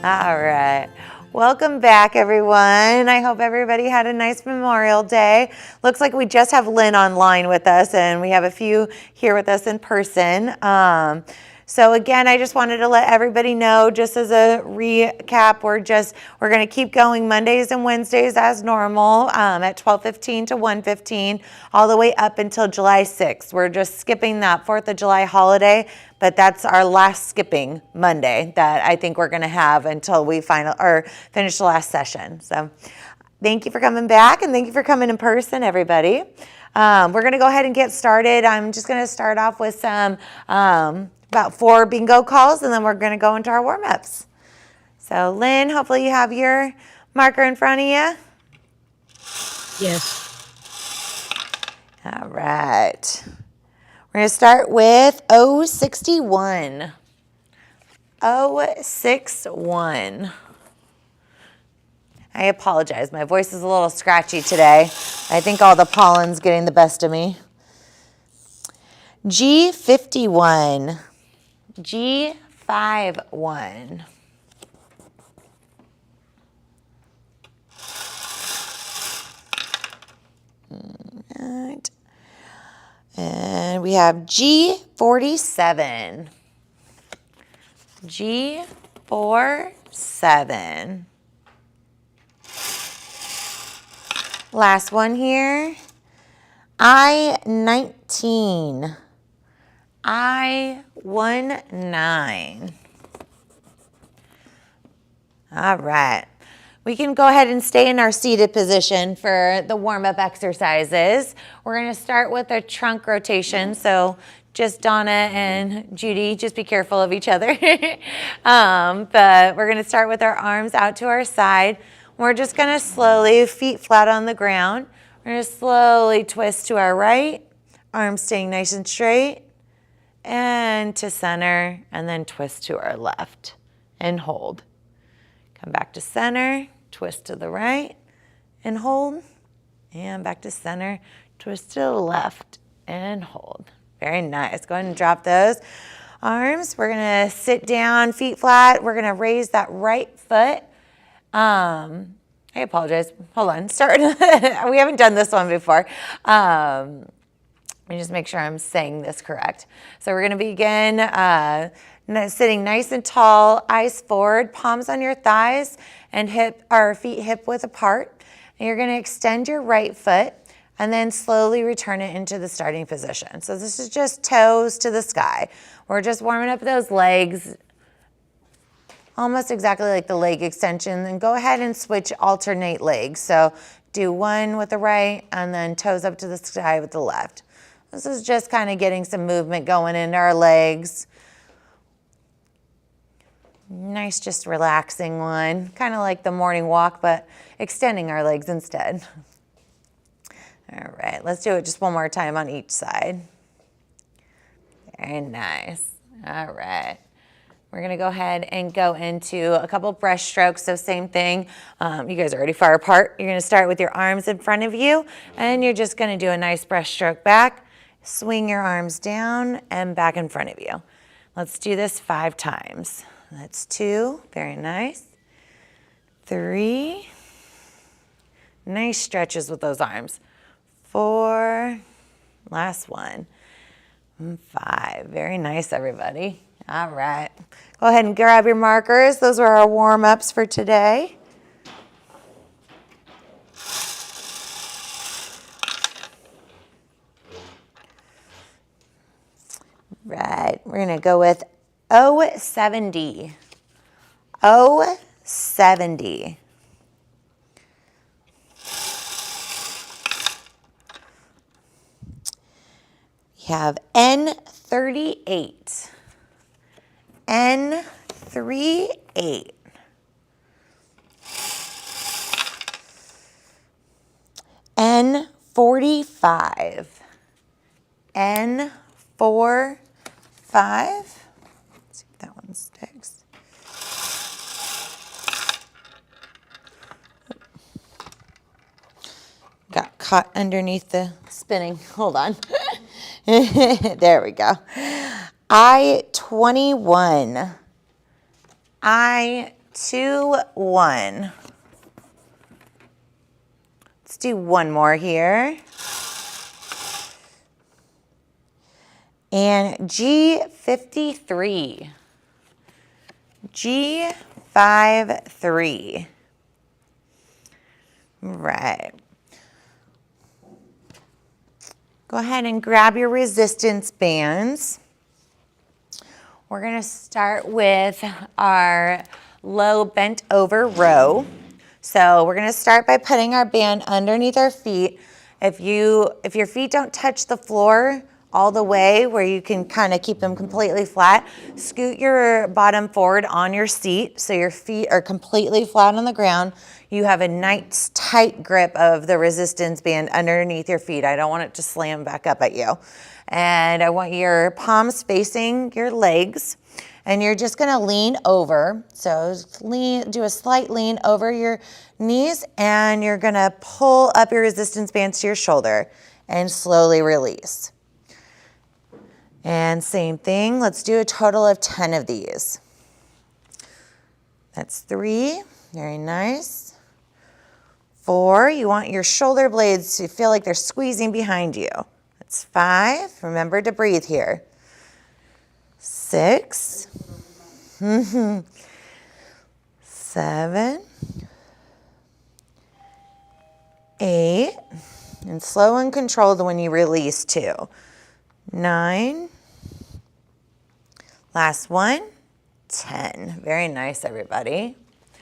All right. Welcome back, everyone. I hope everybody had a nice Memorial Day. Looks like we just have Lynn online with us, and we have a few here with us in person. So again, I just wanted to let everybody know, just as a recap, we're going to keep going Mondays and Wednesdays as normal at 12:15 to 1:15, all the way up until July 6th. We're just skipping that 4th of July holiday, but that's our last skipping Monday that I think we're going to have until we finish the last session. So thank you for coming back, and thank you for coming in person, everybody. We're going to go ahead and get started. I'm just going to start off with some about 4 bingo calls, and then we're going to go into our warm-ups. So Lynn, hopefully you have your marker in front of you. Yes. All right. We're going to start with 061. 061. I apologize. My voice is a little scratchy today. I think all the pollen's getting the best of me. G51. G51. All right. And we have G47. G47. Last one here. I19. I19. All right. We can go ahead and stay in our seated position for the warm-up exercises. We're going to start with a trunk rotation. So just Donna and Judy, just be careful of each other. But we're going to start with our arms out to our side. We're just going to slowly, feet flat on the ground. We're going to slowly twist to our right, arms staying nice and straight, and to center, and then twist to our left and hold. Come back to center, twist to the right and hold, and back to center, twist to the left and hold. Very nice. Go ahead and drop those arms. We're going to sit down, feet flat. We're going to raise that right foot. I apologize. Hold on. Start. We haven't done this one before. Let me just make sure I'm saying this correct. So we're going to begin sitting nice and tall, eyes forward, palms on your thighs, and feet hip width apart. And you're going to extend your right foot and then slowly return it into the starting position. So this is just toes to the sky. We're just warming up those legs, almost exactly like the leg extension. Then go ahead and alternate legs. So do one with the right and then toes up to the sky with the left. This is just kind of getting some movement going into our legs. Nice, just relaxing one. Kind of like the morning walk, but extending our legs instead. All right, let's do it just one more time on each side. Very nice. All right. We're going to go ahead and go into a couple breast strokes. So same thing. You guys are already far apart. You're going to start with your arms in front of you, and you're just going to do a nice breaststroke back. Swing your arms down and back in front of you. Let's do this 5 times. That's 2. Very nice. 3. Nice stretches with those arms. 4. Last one. 5. Very nice, everybody. All right. Go ahead and grab your markers. Those are our warm-ups for today. Right. We're going to go with 070. 070. We have N38. N38. N45. N45. Let's see if that one sticks. Got caught underneath the spinning. Hold on. There we go. I-21. I 2, 1. Let's do one more here. And G53. G53. Right. Go ahead and grab your resistance bands. We're going to start with our low bent over row. So we're going to start by putting our band underneath our feet. If your feet don't touch the floor all the way where you can kind of keep them completely flat, scoot your bottom forward on your seat so your feet are completely flat on the ground. You have a nice tight grip of the resistance band underneath your feet. I don't want it to slam back up at you. And I want your palms facing your legs. And you're just gonna lean over. So do a slight lean over your knees, and you're gonna pull up your resistance bands to your shoulder and slowly release. And same thing, let's do a total of 10 of these. That's 3, very nice. 4, you want your shoulder blades to feel like they're squeezing behind you. That's 5, remember to breathe here. 6, 7, 8, and slow and controlled when you release too. 9, last one, 10. Very nice, everybody. Go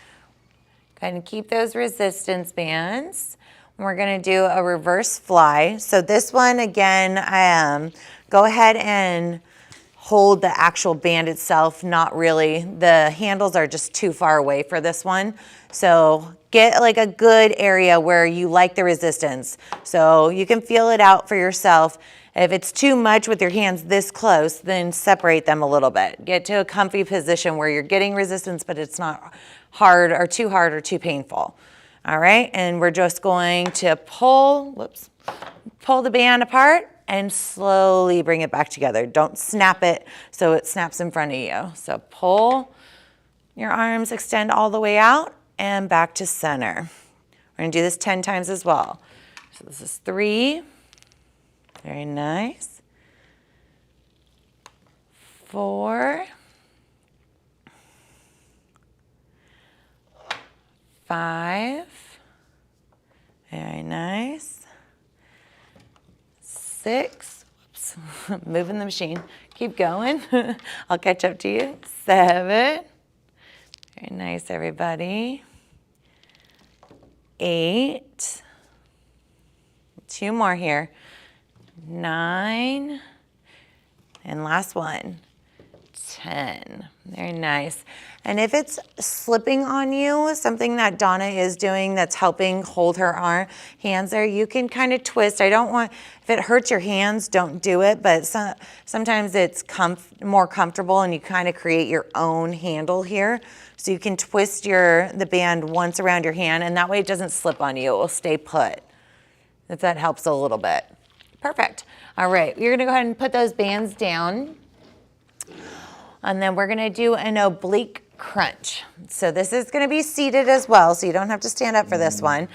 ahead and keep those resistance bands. We're gonna do a reverse fly. So this one, again, go ahead and hold the actual band itself, not really. The handles are just too far away for this one. So get like a good area where you like the resistance. So you can feel it out for yourself. If it's too much with your hands this close, then separate them a little bit. Get to a comfy position where you're getting resistance, but it's not hard or too painful. All right, and we're just going to pull the band apart and slowly bring it back together. Don't snap it so it snaps in front of you. So pull your arms, extend all the way out and back to center. We're gonna do this 10 times as well. So this is 3, very nice. 4, 5, very nice. 6, whoops, moving the machine. Keep going, I'll catch up to you. 7, very nice, everybody. 8, 2 more here. 9, and last one, 10. Very nice. And if it's slipping on you, something that Donna is doing that's helping hold her hands there, you can kind of twist. If it hurts your hands, don't do it, but sometimes it's more comfortable and you kind of create your own handle here. So you can twist the band once around your hand, and that way it doesn't slip on you. It will stay put, if that helps a little bit. Perfect. All right, you're gonna go ahead and put those bands down. And then we're gonna do an oblique crunch. So this is gonna be seated as well, so you don't have to stand up for this one.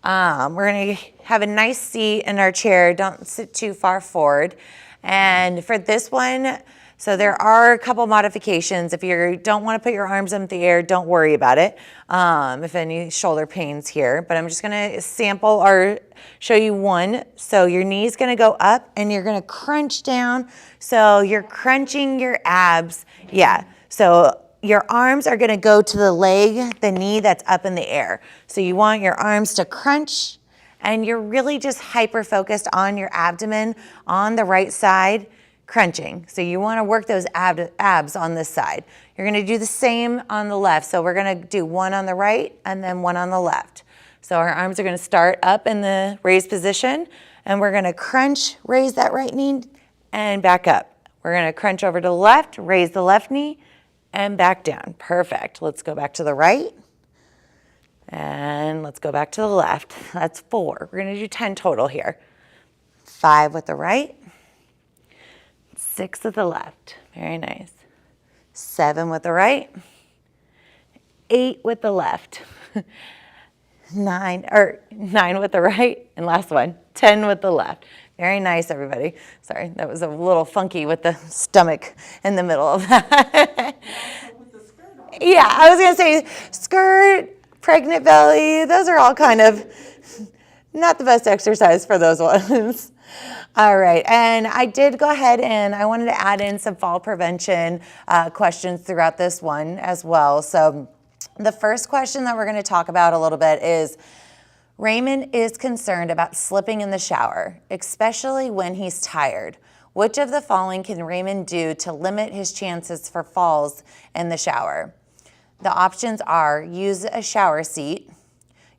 We're gonna have a nice seat in our chair. Don't sit too far forward. And for this one, so there are a couple modifications. If you don't wanna put your arms up in the air, don't worry about it. If any shoulder pains here, but I'm just gonna sample or show you one. So your knee's gonna go up and you're gonna crunch down. So you're crunching your abs. Yeah, so your arms are gonna go to the knee that's up in the air. So you want your arms to crunch, and you're really just hyper-focused on your abdomen on the right side, crunching. So you wanna work those abs on this side. You're gonna do the same on the left. So we're gonna do one on the right and then one on the left. So our arms are gonna start up in the raised position, and we're gonna crunch, raise that right knee and back up. We're gonna crunch over to the left, raise the left knee and back down. Perfect. Let's go back to the right. And let's go back to the left. That's 4. We're gonna do 10 total here. 5 with the right, 6 with the left. Very nice. 7 with the right, 8 with the left. 9 with the right, and last one, 10 with the left. Very nice, everybody. Sorry, that was a little funky with the stomach in the middle of that. Yeah, I was gonna say skirt, pregnant belly, those are all kind of not the best exercise for those ones. All right, and I did go ahead and I wanted to add in some fall prevention questions throughout this one as well. So the first question that we're going to talk about a little bit is Raymond is concerned about slipping in the shower, especially when he's tired. Which of the following can Raymond do to limit his chances for falls in the shower? The options are use a shower seat,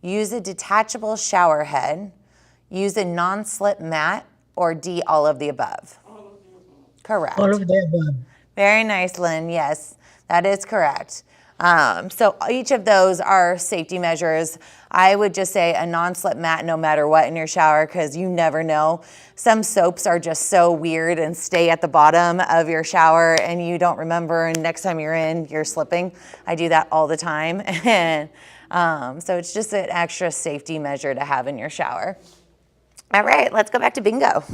use a detachable shower head, use a non-slip mat, or D, all of the above. Correct. All of the above. Very nice, Lynn. Yes, that is correct. So each of those are safety measures. I would just say a non-slip mat no matter what in your shower, because you never know. Some soaps are just so weird and stay at the bottom of your shower and you don't remember, and next time you're in, you're slipping. I do that all the time. And so it's just an extra safety measure to have in your shower. All right, let's go back to bingo.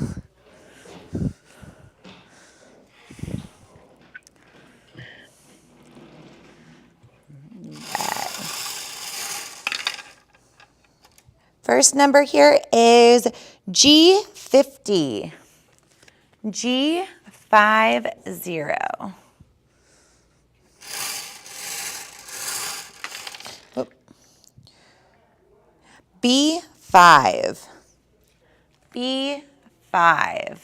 First number here is G50. G50. Oop. B5. B5.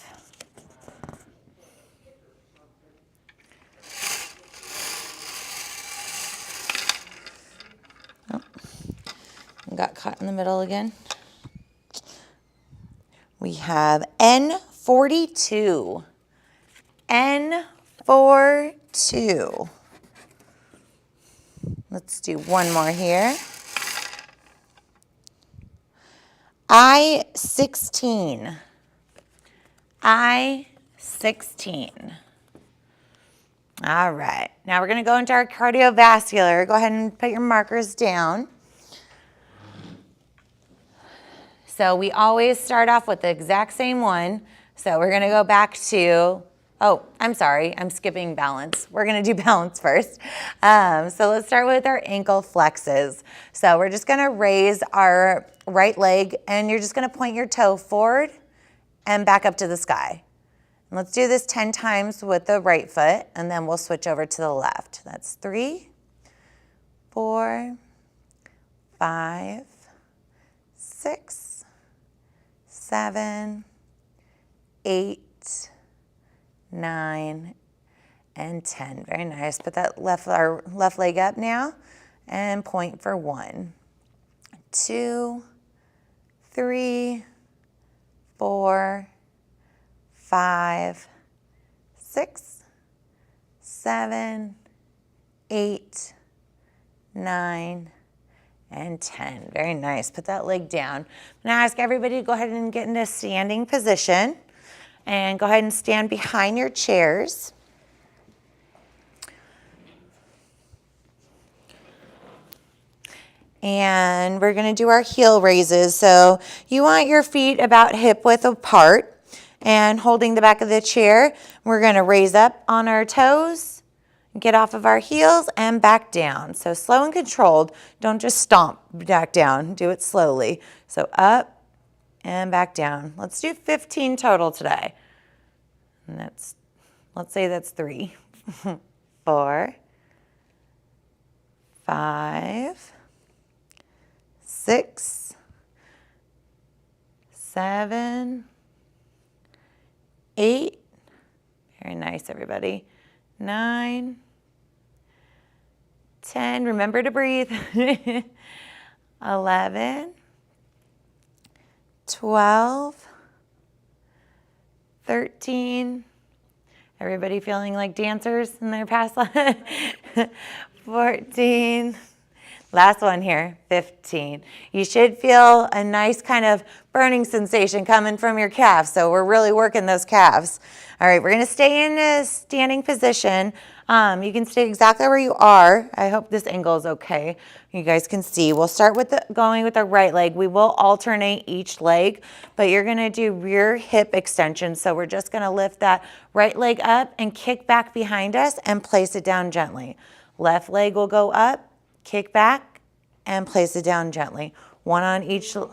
Got caught in the middle again. We have N42. N42. Let's do one more here. I16. I16. All right. Now we're going to go into our cardiovascular. Go ahead and put your markers down. So we always start off with the exact same one. So we're going to go back to, oh, I'm sorry, I'm skipping balance. We're going to do balance first. So let's start with our ankle flexes. So we're just going to raise our right leg, and you're just going to point your toe forward and back up to the sky. And let's do this 10 times with the right foot, and then we'll switch over to the left. That's 3, 4, 5, 6, 7, 8, 9, and 10. Very nice. Put that our left leg up now and point for 1, 2, 3, 4, 5, 6, 7, 8, 9, and 10. Very nice. Put that leg down. I'm going to ask everybody to go ahead and get into a standing position and go ahead and stand behind your chairs. And we're going to do our heel raises. So you want your feet about hip width apart and holding the back of the chair. We're going to raise up on our toes, get off of our heels, and back down. So slow and controlled. Don't just stomp back down. Do it slowly. So up and back down. Let's do 15 total today. And let's say that's 3, 4, 5, 6, 7, 8. Very nice, everybody. 9, 10, remember to breathe. 11, 12, 13. Everybody feeling like dancers in their past life? 14. Last one here, 15. You should feel a nice kind of burning sensation coming from your calves. So we're really working those calves. All right, we're gonna stay in a standing position. You can stay exactly where you are. I hope this angle is okay. You guys can see. We'll start with going with the right leg. We will alternate each leg, but you're gonna do rear hip extension. So we're just gonna lift that right leg up and kick back behind us and place it down gently. Left leg will go up, kick back, and place it down gently. One on each. You're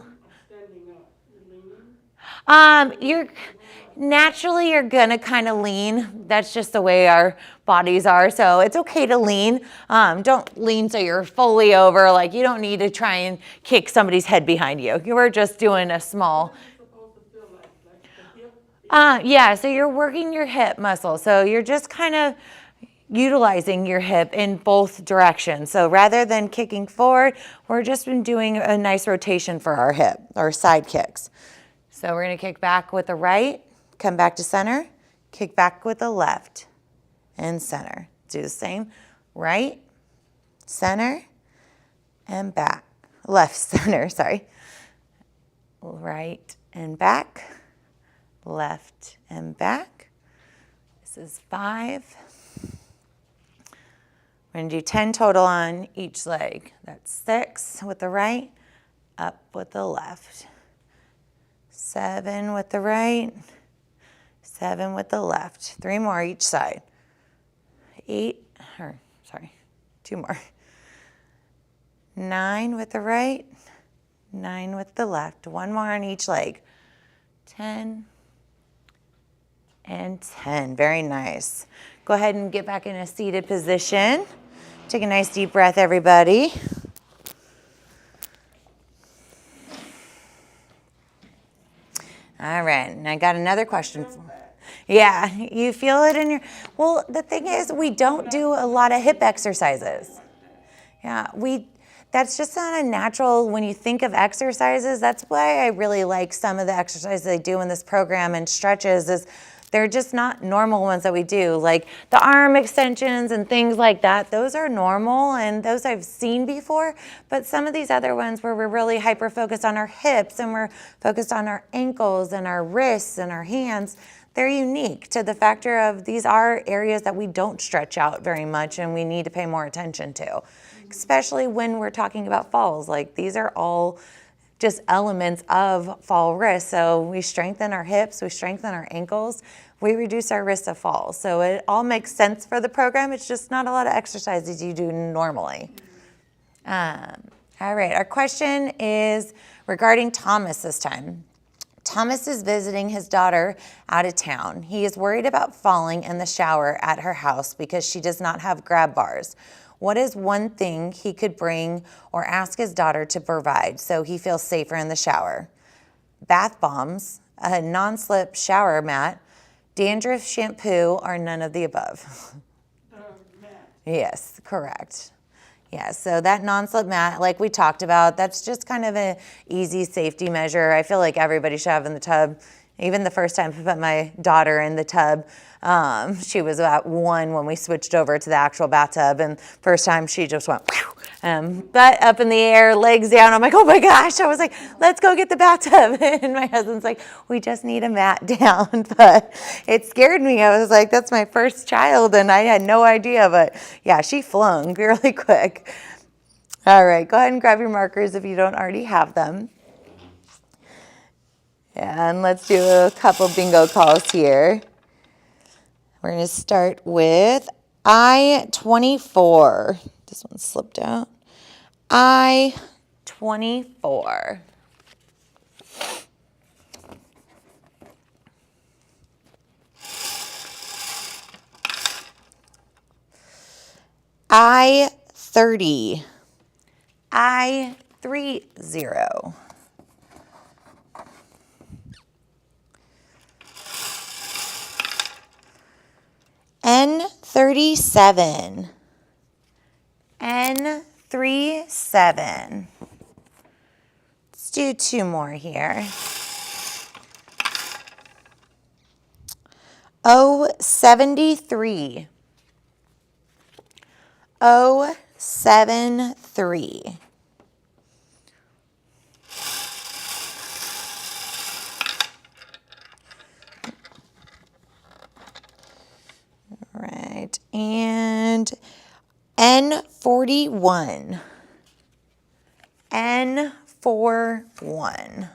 gonna kind of lean. That's just the way our bodies are. So it's okay to lean. Don't lean so you're fully over. Like you don't need to try and kick somebody's head behind you. You were just doing a small. Yeah, so you're working your hip muscle. So you're just kind of utilizing your hip in both directions. So rather than kicking forward, we're just been doing a nice rotation for our hip, or side kicks. So we're gonna kick back with the right, come back to center, kick back with the left, and center. Do the same, right, center, and back. Left, center, sorry. Right and back, left and back. This is 5. We're gonna do 10 total on each leg. That's 6 with the right, up with the left. 7 with the right, 7 with the left. 3 more each side. 2 more. 9 with the right, 9 with the left. 1 more on each leg. 10 and 10. Very nice. Go ahead and get back in a seated position. Take a nice deep breath, everybody. All right, and I got another question. Yeah, you feel it in your, well, the thing is we don't do a lot of hip exercises. Yeah, that's just not a natural, when you think of exercises, that's why I really like some of the exercises they do in this program and stretches is they're just not normal ones that we do, like the arm extensions and things like that. Those are normal and those I've seen before, but some of these other ones where we're really hyper-focused on our hips and we're focused on our ankles and our wrists and our hands, they're unique to the factor of these are areas that we don't stretch out very much and we need to pay more attention to, especially when we're talking about falls. Like these are all just elements of fall risk. So we strengthen our hips, we strengthen our ankles, we reduce our risk of falls. So it all makes sense for the program. It's just not a lot of exercises you do normally. All right, our question is regarding Thomas this time. Thomas is visiting his daughter out of town. He is worried about falling in the shower at her house because she does not have grab bars. What is one thing he could bring or ask his daughter to provide so he feels safer in the shower? Bath bombs, a non-slip shower mat, dandruff shampoo, or none of the above? Yes, correct. Yeah, so that non-slip mat, like we talked about, that's just kind of an easy safety measure. I feel like everybody should have in the tub. Even the first time I put my daughter in the tub, she was about 1 when we switched over to the actual bathtub, and first time she just went, butt up in the air, legs down. I'm like, oh my gosh. I was like, let's go get the bathtub. And my husband's like, we just need a mat down. But it scared me. I was like, that's my first child, and I had no idea. But yeah, she flung really quick. All right, go ahead and grab your markers if you don't already have them. And let's do a couple bingo calls here. We're going to start with I-24. This one slipped out. I-24. I-30. I-30. N37. N37. Let's do 2 more here. O73. 7, 3. All right, and N41. N41.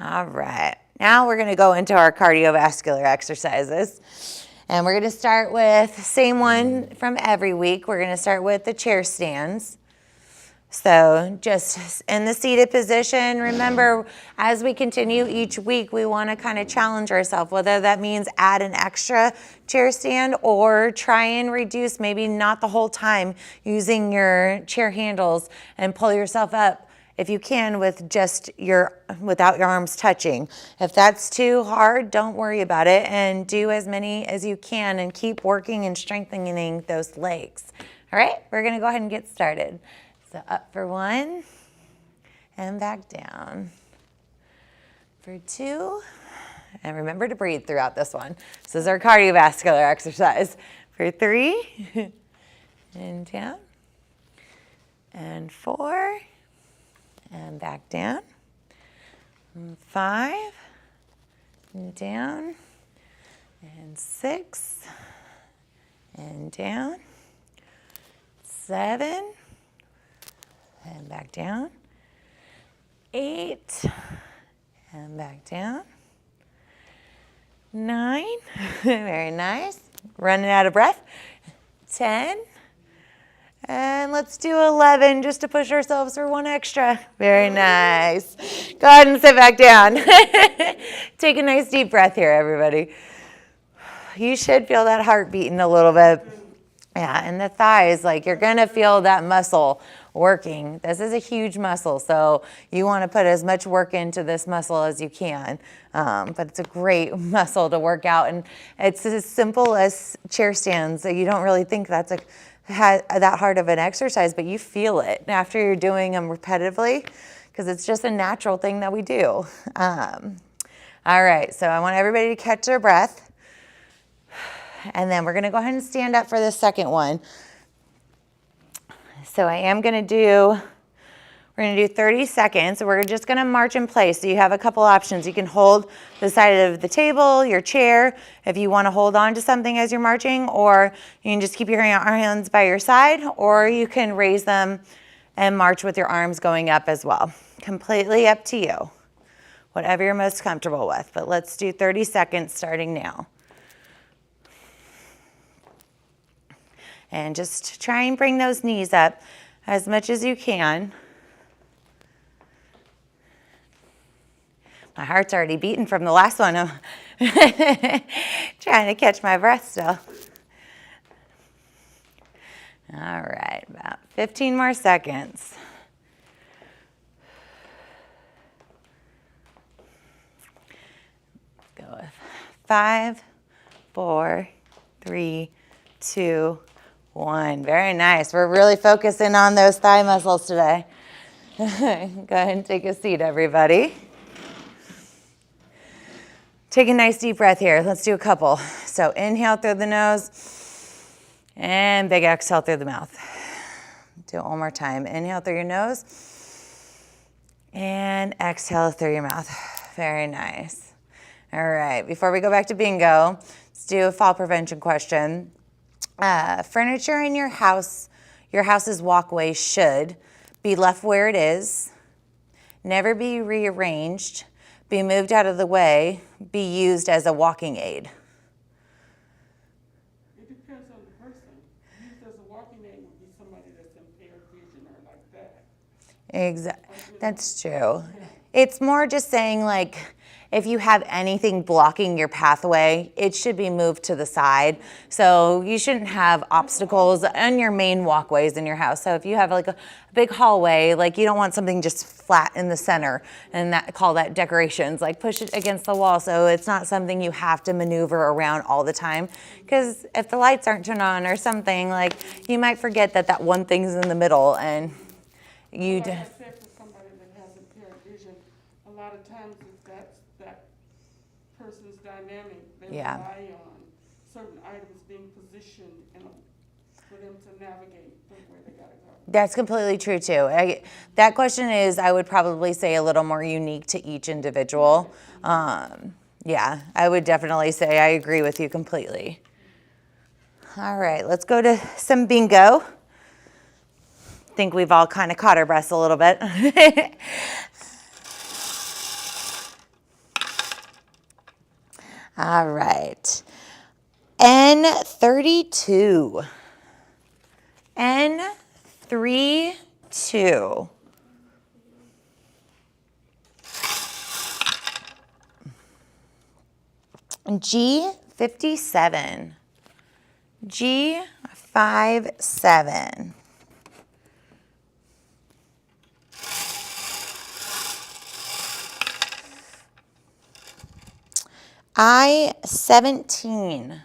All right, now we're going to go into our cardiovascular exercises. And we're going to start with the same one from every week. We're going to start with the chair stands. So just in the seated position, remember, as we continue each week, we want to kind of challenge ourselves, whether that means add an extra chair stand or try and reduce, maybe not the whole time, using your chair handles and pull yourself up if you can with just without your arms touching. If that's too hard, don't worry about it and do as many as you can and keep working and strengthening those legs. All right, we're going to go ahead and get started. So up for 1 and back down. For 2, and remember to breathe throughout this one. This is our cardiovascular exercise. For 3, and down. And 4, and back down. And 5, and down. And 6, and down. 7, and back down. 8, and back down. 9, very nice. Running out of breath. 10, and let's do 11 just to push ourselves for 1 extra. Very nice. Go ahead and sit back down. Take a nice deep breath here, everybody. You should feel that heart beating a little bit. Yeah, and the thighs, like you're going to feel that muscle working. This is a huge muscle, so you want to put as much work into this muscle as you can. But it's a great muscle to work out, and it's as simple as chair stands. So you don't really think that's that hard of an exercise, but you feel it after you're doing them repetitively because it's just a natural thing that we do. All right, so I want everybody to catch their breath. And then we're going to go ahead and stand up for the second one. So we're going to do 30 seconds. So we're just going to march in place. So you have a couple options. You can hold the side of the table, your chair, if you want to hold on to something as you're marching, or you can just keep your hands by your side, or you can raise them and march with your arms going up as well. Completely up to you, whatever you're most comfortable with. But let's do 30 seconds starting now. And just try and bring those knees up as much as you can. My heart's already beating from the last one. I'm trying to catch my breath still. All right, about 15 more seconds. Let's go with 5, 4, 3, 2, 1. Very nice. We're really focusing on those thigh muscles today. Go ahead and take a seat, everybody. Take a nice deep breath here. Let's do a couple. So inhale through the nose and big exhale through the mouth. Do it one more time. Inhale through your nose and exhale through your mouth. Very nice. All right. Before we go back to bingo, let's do a fall prevention question. Furniture in your house's walkway should be left where it is, never be rearranged, be moved out of the way, be used as a walking aid. It depends on the person. Used as a walking aid would be somebody that's impaired vision or like that. Exactly. That's true. It's more just saying, like, if you have anything blocking your pathway, it should be moved to the side. So you shouldn't have obstacles on your main walkways in your house. So if you have like a big hallway, like you don't want something just flat in the center and call that decorations, like push it against the wall so it's not something you have to maneuver around all the time. Because if the lights aren't turned on or something, like you might forget that one thing's in the middle and you... Like I said, for somebody that has impaired vision, a lot of times if that's that person's dynamic, they rely on certain items being positioned in a for them to navigate where they gotta go. That's completely true too. That question is, I would probably say, a little more unique to each individual. Yeah, I would definitely say I agree with you completely. All right, let's go to some bingo. Think we've all kind of caught our breaths a little bit. All right. N32. N32. G57. G57. I-17.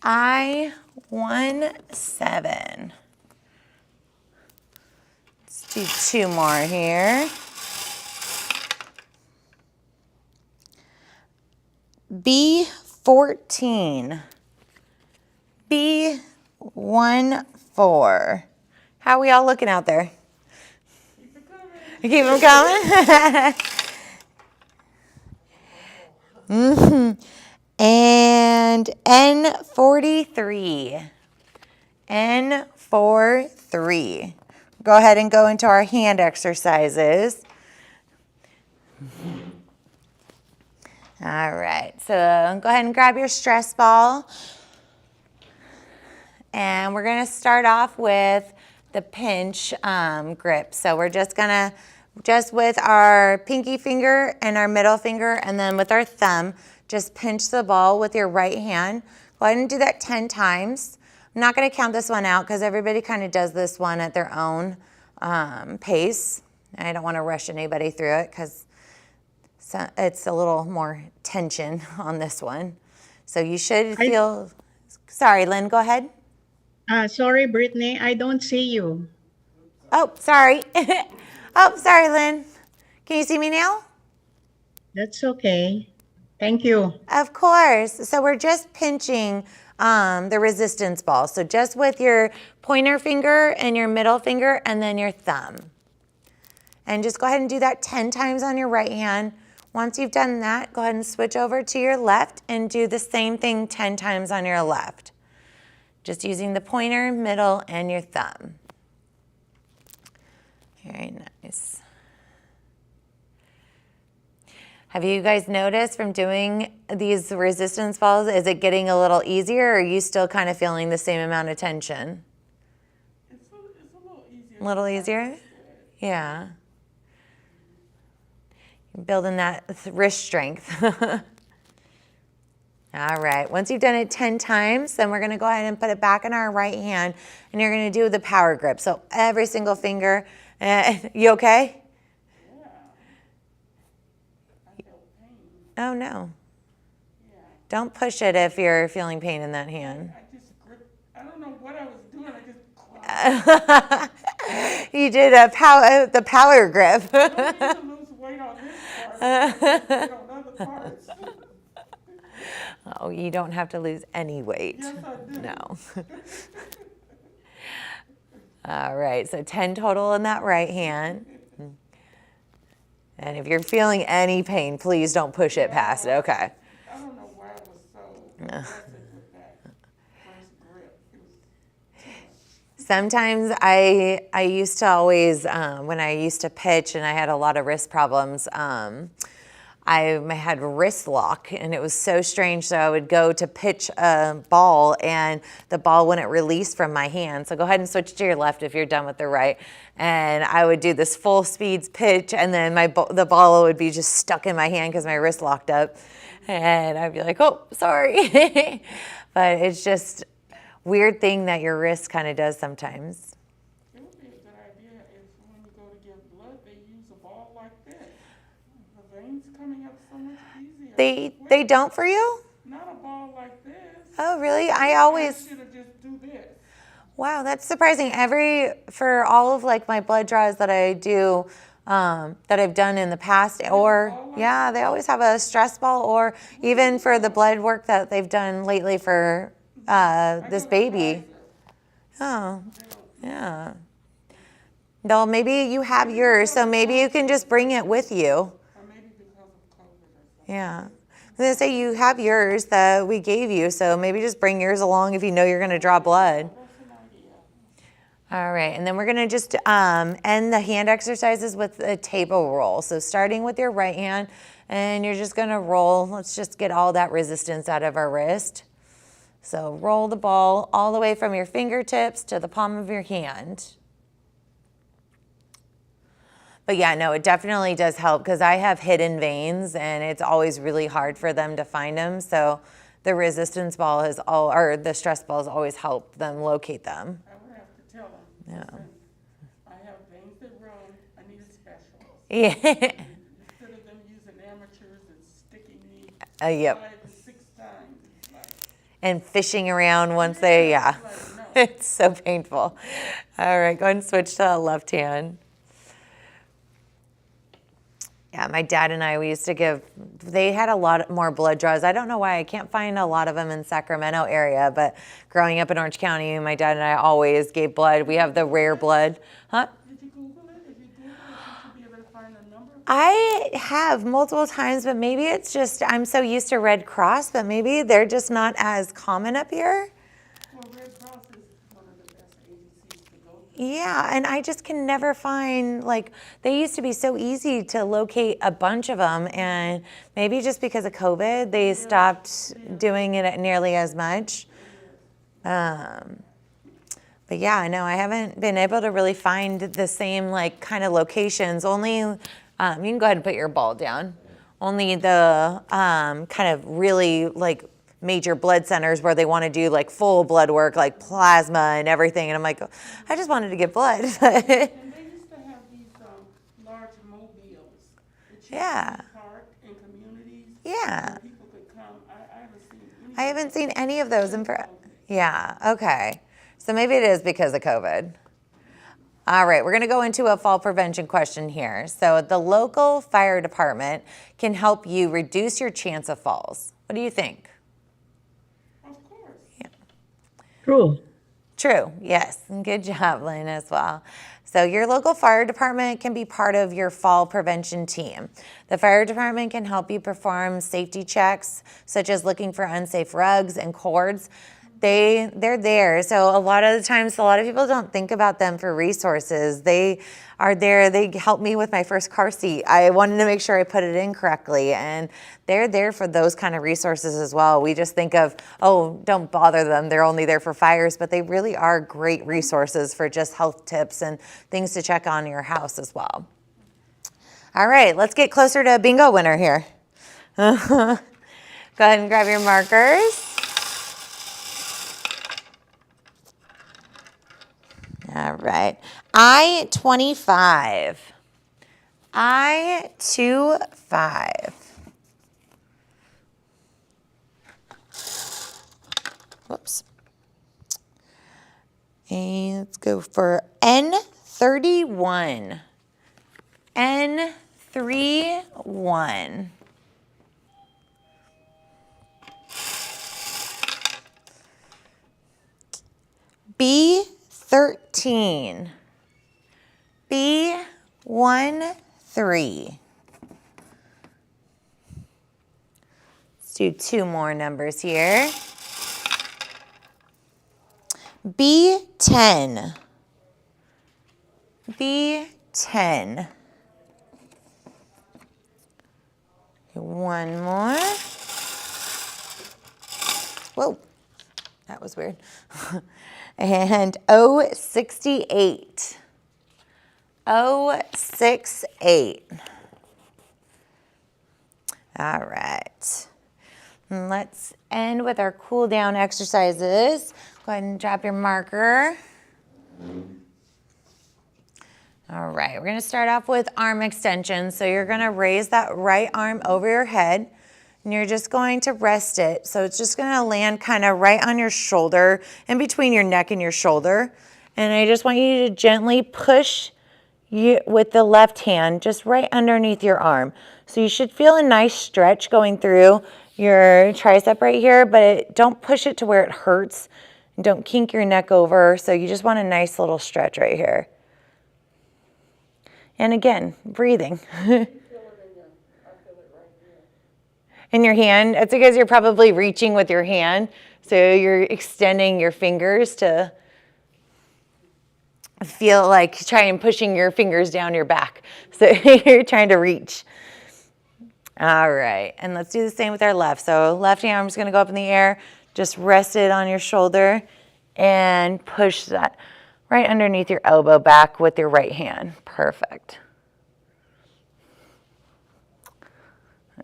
I-17. Let's do two more here. B14. B14. How are we all looking out there? Keep it coming. Keep them coming? And N43. N43. Go ahead and go into our hand exercises. All right, so go ahead and grab your stress ball. And we're gonna start off with the pinch grip. So we're just gonna, with our pinky finger and our middle finger, and then with our thumb, just pinch the ball with your right hand. Go ahead and do that 10 times. I'm not gonna count this one out because everybody kind of does this one at their own pace. I don't wanna rush anybody through it because it's a little more tension on this one. So you should feel, sorry, Lynn, go ahead. Sorry, Brittany, I don't see you. Oh, sorry. Oh, sorry, Lynn. Can you see me now? That's okay. Thank you. Of course. So we're just pinching the resistance ball. So just with your pointer finger and your middle finger and then your thumb. And just go ahead and do that 10 times on your right hand. Once you've done that, go ahead and switch over to your left and do the same thing 10 times on your left. Just using the pointer, middle, and your thumb. Very nice. Have you guys noticed from doing these resistance balls, is it getting a little easier, or are you still kind of feeling the same amount of tension? It's a little easier. A little easier? Yeah. Building that wrist strength. All right, once you've done it 10 times, then we're gonna go ahead and put it back in our right hand, and you're gonna do the power grip. So every single finger, you okay? Yeah. I feel pain. Oh no. Yeah. Don't push it if you're feeling pain in that hand. I just gripped. I don't know what I was doing. I just clapped. You did the power grip. I don't need to lose weight on this part. I lose weight on other parts. Oh, you don't have to lose any weight. Yes, I do. No. All right, so 10 total in that right hand. And if you're feeling any pain, please don't push it past it. Okay. I don't know why I was so aggressive with that first grip. It was Sometimes I used to always, when I used to pitch and I had a lot of wrist problems, I had wrist lock, and it was so strange. So I would go to pitch a ball and the ball wouldn't release from my hand. So go ahead and switch to your left if you're done with the right. And I would do this full speeds pitch, and then the ball would be just stuck in my hand because my wrist locked up. And I'd be like, oh, sorry. But it's just weird thing that your wrist kind of does sometimes. It would be a good idea if when you go to give blood, they use a ball like this. The veins coming up so much easier. They don't for you? Not a ball like this. Oh, really? I I always... should have just do this. Wow, that's surprising. For all of like my blood draws that I do, that I've done in the past, or yeah, they always have a stress ball, or even for the blood work that they've done lately for this baby. Oh, yeah. No, maybe you have yours, so maybe you can just bring it with you. Or maybe because of COVID or something. Yeah. I was gonna say you have yours that we gave you, so maybe just bring yours along if you know you're gonna draw blood. That's an idea. All right, and then we're gonna just end the hand exercises with a table roll. So starting with your right hand, and you're just gonna roll. Let's just get all that resistance out of our wrist. So roll the ball all the way from your fingertips to the palm of your hand. But yeah, no, it definitely does help because I have hidden veins and it's always really hard for them to find them. So the resistance ball or the stress balls always help them locate them. I would have to tell them. Yeah. Listen, I have veins that run. I need a specialist. Yeah. Instead of them using amateurs and sticking me Yep. 5 and 6 times. It's like, And fishing around once they, yeah. it's like, no. It's so painful. All right, go ahead and switch to the left hand. Yeah, my dad and I, we used to they had a lot more blood draws. I don't know why, I can't find a lot of them in Sacramento area, but growing up in Orange County, my dad and I always gave blood. We have the rare blood. Huh? Did you Google it? If you Google it, you should be able to find a number. I have multiple times, but maybe it's just, I'm so used to Red Cross, but maybe they're just not as common up here. Well, Red Cross is one of the best agencies to go to. Yeah, and I just can never find, they used to be so easy to locate a bunch of them, and maybe just because of COVID, they stopped doing it nearly as much. But yeah, I know I haven't been able to really find the same kind of locations. Only, you can go ahead and put your ball down. Only the kind of really major blood centers where they want to do full blood work, like plasma and everything. And I'm like, I just wanted to get blood. And they used to have these large mobiles that you Yeah. could park in communities. Yeah. Where people could come. I haven't seen any. I haven't seen any of those yeah, okay. So maybe it is because of COVID. All right, we're gonna go into a fall prevention question here. So the local fire department can help you reduce your chance of falls. What do you think? Of course. True. True, yes. Good job, Lynn, as well. So your local fire department can be part of your fall prevention team. The fire department can help you perform safety checks, such as looking for unsafe rugs and cords. They're there. So a lot of the times, a lot of people don't think about them for resources. They are there. They helped me with my first car seat. I wanted to make sure I put it in correctly, and they're there for those kind of resources as well. We just think of, oh, don't bother them. They're only there for fires, but they really are great resources for just health tips and things to check on your house as well. All right, let's get closer to a bingo winner here. Go ahead and grab your markers. All right. I-25. I-25. Whoops. And let's go for N31. N31. B13. B13. Let's do 2 more numbers here. B10. B10. One more. Whoa, that was weird. And 068. 068. All right. And let's end with our cool down exercises. Go ahead and drop your marker. All right, we're gonna start off with arm extensions. So you're gonna raise that right arm over your head, and you're just going to rest it. So it's just gonna land kind of right on your shoulder, in between your neck and your shoulder. And I just want you to gently push with the left hand, just right underneath your arm. So you should feel a nice stretch going through your tricep right here, but don't push it to where it hurts. Don't kink your neck over, so you just want a nice little stretch right here. And again, breathing. In your hand, it's because you're probably reaching with your hand, so you're extending your fingers to feel like trying pushing your fingers down your back. So you're trying to reach. All right, and let's do the same with our left. So left arm's gonna go up in the air, just rest it on your shoulder and push that right underneath your elbow back with your right hand. Perfect.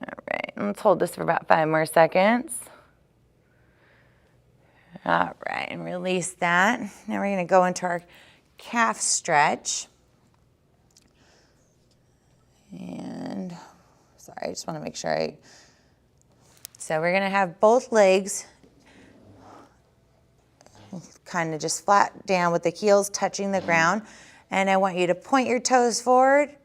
All right, let's hold this for about 5 more seconds. All right, and release that. Now we're gonna go into our calf stretch. And sorry, I just wanna make sure so we're gonna have both legs kind of just flat down with the heels touching the ground. And I want you to point your toes forward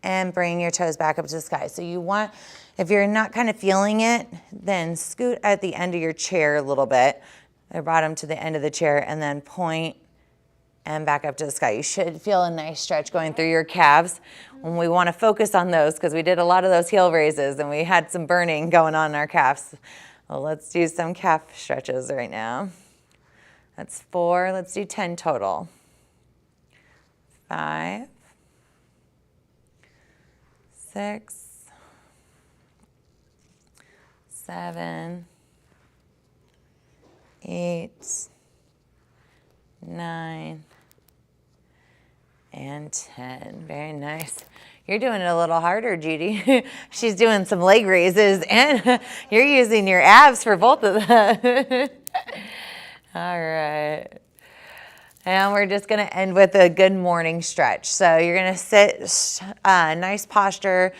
and bring your toes back up to the sky. So you want, if you're not kind of feeling it, then scoot at the end of your chair a little bit, the bottom to the end of the chair, and then point and back up to the sky. You should feel a nice stretch going through your calves. When we want to focus on those, because we did a lot of those heel raises and we had some burning going on in our calves. Well, let's do some calf stretches right now. That's 4. Let's do 10 total. 5, 6, 7, 8, 9, and 10. Very nice. You're doing it a little harder, Judy. She's doing some leg raises, and you're using your abs for both of them. All right. And we're just going to end with a good morning stretch. So you're going to sit nice posture,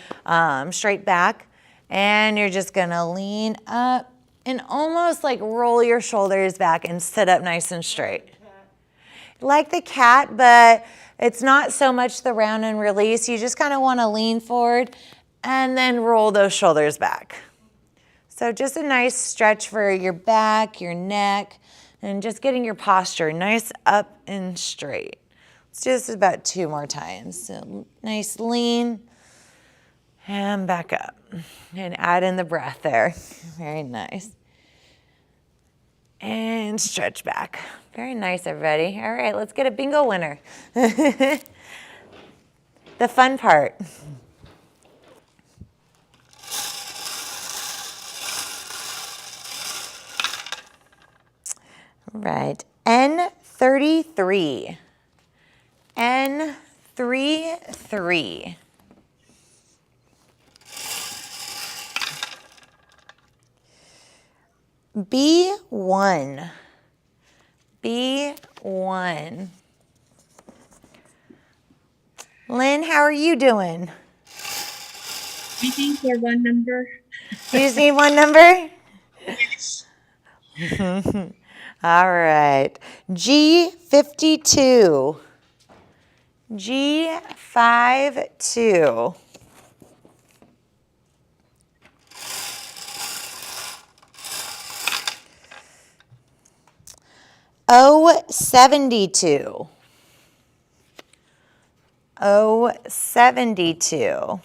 straight back, and you're just going to lean up and almost like roll your shoulders back and sit up nice and straight. Like the cat, but it's not so much the round and release. You just kind of want to lean forward and then roll those shoulders back. So just a nice stretch for your back, your neck, and just getting your posture nice up and straight. Let's do this about 2 more times. So nice lean and back up. And add in the breath there. Very nice. And stretch back. Very nice, everybody. All right, let's get a bingo winner. The fun part. Right, N33. N33. B1. B1. Lynn, how are you doing? Waiting for one number. You just need one number? Yes. All right. G52. G52. O72. O72.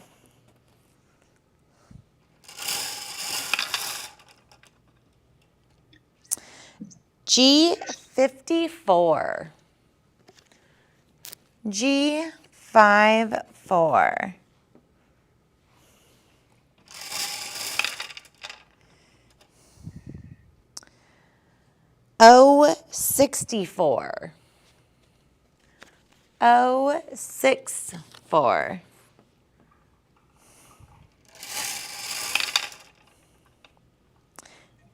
G54. G54. O64. O64.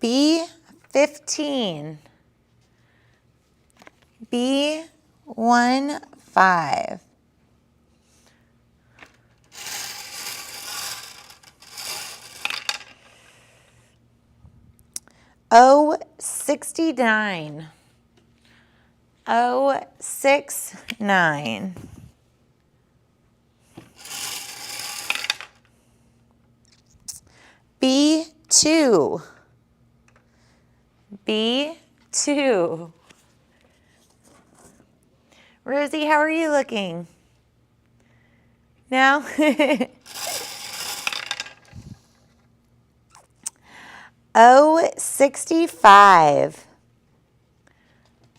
B15. B15. O69. O69. B2. B2. too. Rosie, how are you looking? No? Oh, 65.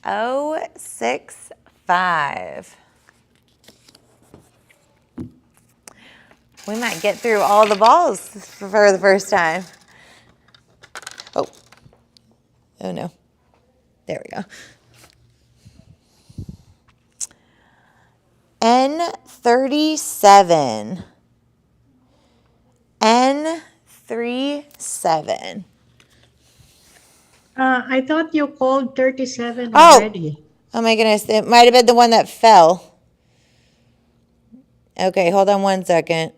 Oh, 65. We might get through all the balls for the first time. Oh. Oh no. There we go. N37. N37. I thought you called 37 Oh! already. Oh my goodness. It might have been the one that fell. Okay, hold on one second.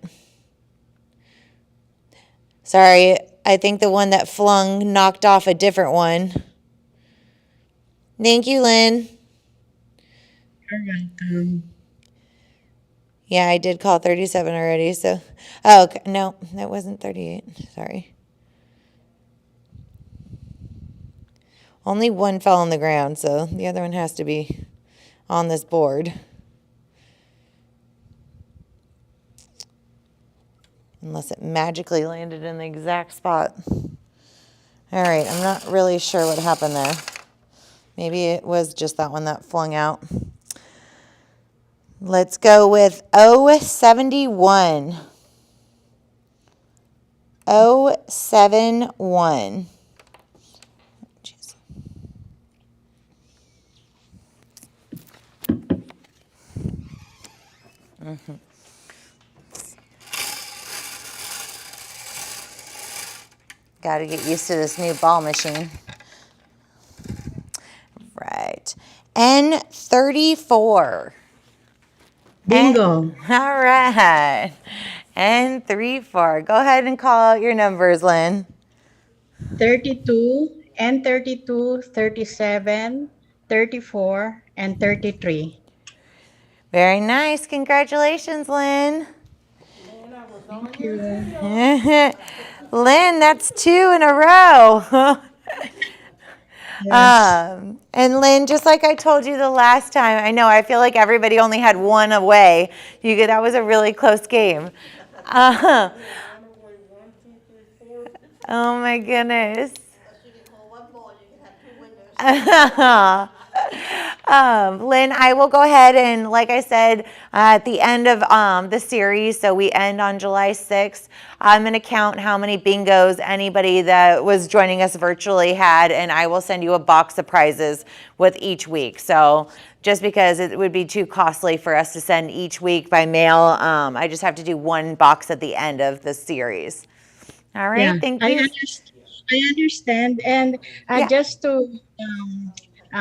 Sorry, I think the one that flung knocked off a different one. Thank you, Lynn. You're welcome. Yeah, I did call 37 already, so. Oh, okay. No, that wasn't 38. Sorry. Only one fell on the ground, so the other one has to be on this board. Unless it magically landed in the exact spot. All right, I'm not really sure what happened there. Maybe it was just that one that flung out. Let's go with 071. 071. Jeez. Got to get used to this new ball machine. Right. N34. Bingo. All right. N34. Go ahead and call out your numbers, Lynn. 32, N32, 37, 34, and 33. Very nice. Congratulations, Lynn. Thank you. Lynn, that's 2 in a row. Yes. And Lynn, just like I told you the last time, I know I feel like everybody only had one away. That was a really close game. Oh my goodness. Lynn, I will go ahead and, like I said, at the end of the series, so we end on July 6th, I'm going to count how many bingos anybody that was joining us virtually had, and I will send you a box of prizes with each week. So just because it would be too costly for us to send each week by mail, I just have to do one box at the end of the series. All right, Yeah, thank you. I understand. And Yeah. just to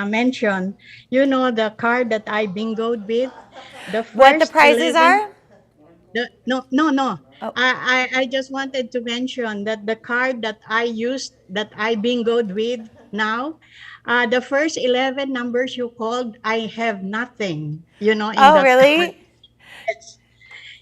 mention, the card that I bingoed with, the What the first prizes 11, are? no. Oh. I just wanted to mention that the card that I used, that I bingoed with now, the first 11 numbers you called, I have nothing, in Oh, that card. really? Yes.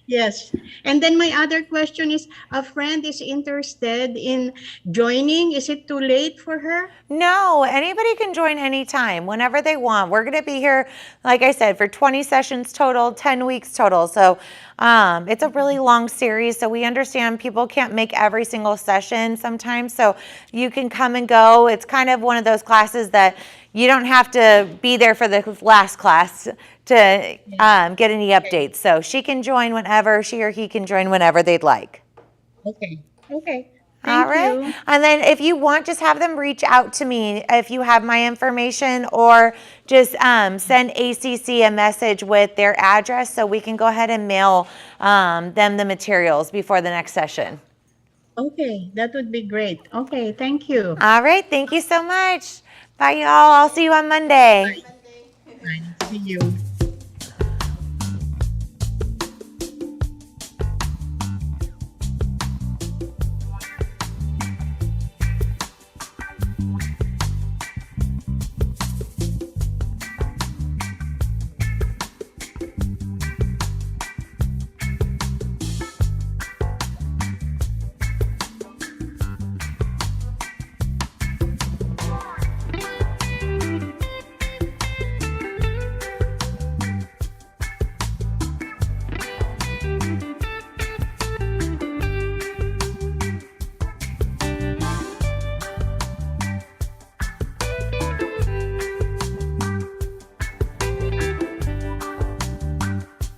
Yes. And then my other question is, a friend is interested in joining. Is it too late for her? No, anybody can join anytime, whenever they want. We're going to be here, like I said, for 20 sessions total, 10 weeks total. So it's a really long series. So we understand people can't make every single session sometimes. So you can come and go. It's kind of one of those classes that you don't have to be there for the last class to get any updates. So she can join whenever, she or he can join whenever they'd like. Okay. Okay. All Thank right. you. And then if you want, just have them reach out to me if you have my information, or just send ACC a message with their address so we can go ahead and mail them the materials before the next session. Okay. That would be great. Okay. Thank you. All right. Thank you so much. Bye, y'all. I'll see you on Monday. Bye. See you.